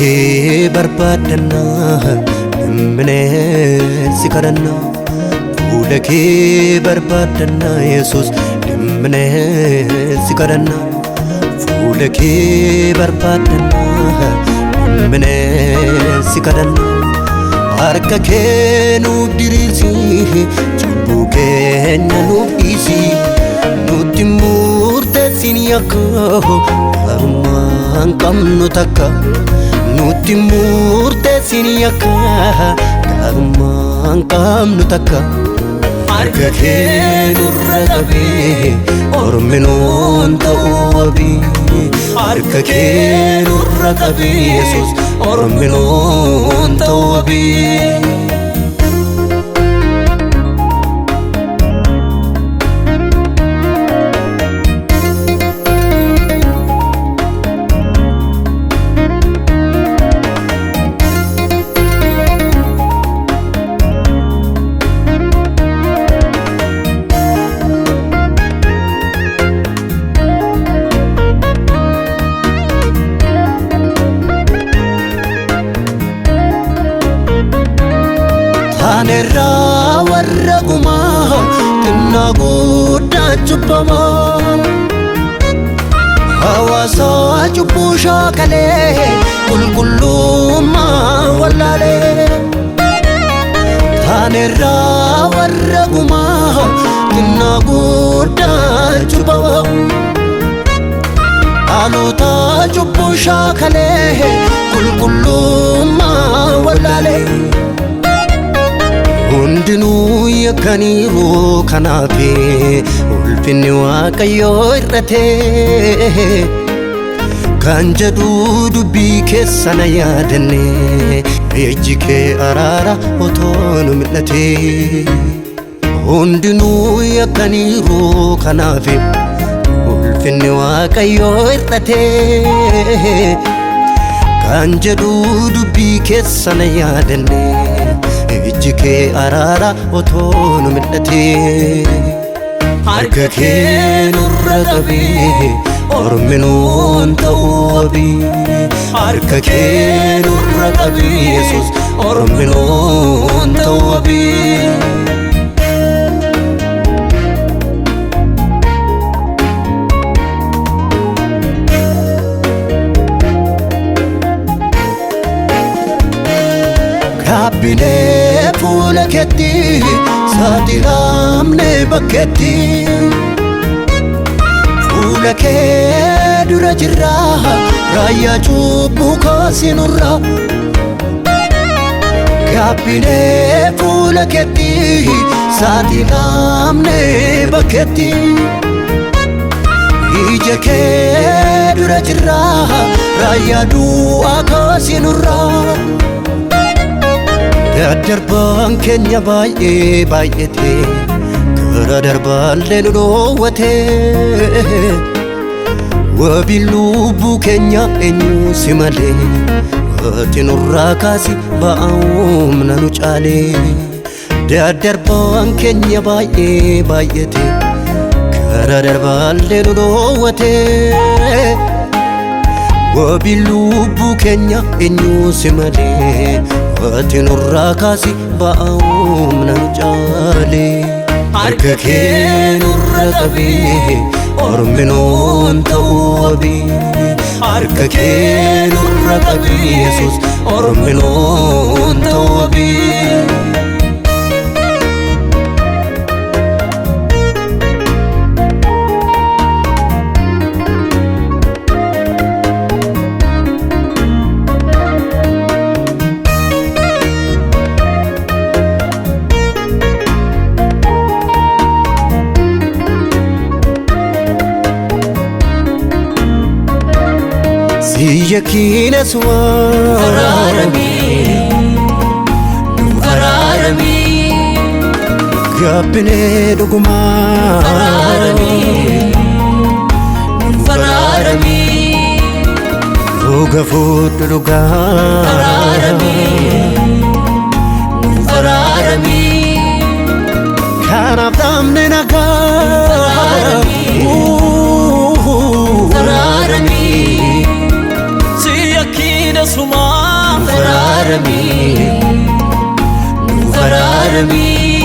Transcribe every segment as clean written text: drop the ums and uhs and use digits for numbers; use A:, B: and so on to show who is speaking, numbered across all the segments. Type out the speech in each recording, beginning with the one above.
A: Fulake barbadana dimne sikarana Fulake barbadana Jesus dimne sikarana Fulake barbadana dimne sikarana Harka ke nu dirisi chubbu ke nu isi nuti murte siniyako karuman kamnu takka nuti murte siniyaka karuman kamnu takka harka ke nurra qabe orminon ta'ubi harka ke nurra qabe Jesus orminon ta'ubi Tanera warraguma tinna gudda chubbama hawasa chubbu shakale kulkulluma wallale Tanera warraguma tinna gudda chubbama aluta chubbu shakale kulkulluma wallale Hundinu yakaniru kanafi ulfinni waaqayyo irrate kan jedhu dubbii keessana yaadanne ejji kee araara otoo nu mil'ate Hundinu yakaniru kanafi ulfinni waaqayyo irrate kan jedhu dubbii keessana yaadanne ejji kee araara otoo nu mil'ate harka kee nurra qabe orminon ta'ubi harka kee nurra qabe Jesus orminon ta'ubi Rabbine fulaketi sadilamne baketi Fulake dura jirra raya chubbu kasinurra Rabbine fulaketi sadilamne baketi Ija ke dura jirra raya du'a kasinurra Darban kenya baay'ee baay'ate kara darbaallee nu dhoowwate wabii lubbuu keenya eenyu si malee ati nurraa kaasi ba'a humna nu caalee darban kenya baay'ee baay'ate kara darbaallee nu dhoowwate wabii lubbuu keenya eenyu si malee ati nurraa kaasi ba'a humna nu caalee harka kee nurra qabe orminon ta'ubi harka kee nurra qabe Jesus orminon ta'ubi Yakina suwa
B: Ararami Ararami
A: Gabbine duguma
B: Ararami Ararami
A: Ruga fuudhu dhugaa
B: Ararami Ararami
A: Kanaaf dhaabne nagaa
B: Ararami Si yakina suma fararami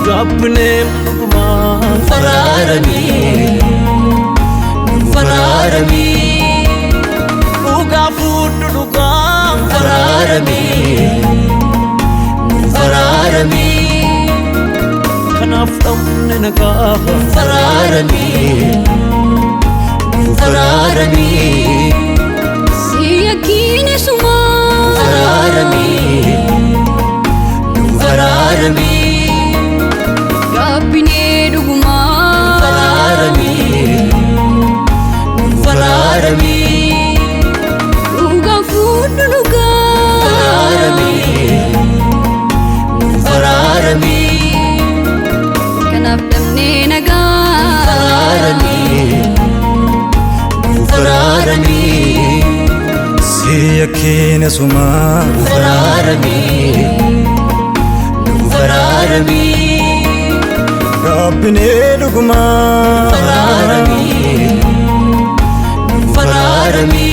A: Gabbine
B: fararami fararami
A: Uga fudu
B: fararami fararami
A: Kanaf tamne nagaha
B: fararami fararami
C: Siyakine suma
B: fararami fararami
C: Gabbine duguma
B: fararami fararami
C: Uga fudunuga
B: fararami fararami
C: Kanaf tamne naga
B: fararami fararami
A: Siyakine suma
B: fararami fararami
A: Gabbine duguma
B: fararami fararami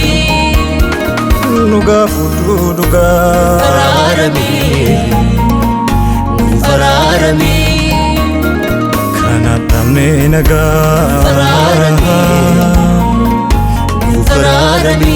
A: Nuga fudu duga
B: fararami fararami
A: Kana tamne naga
B: fararami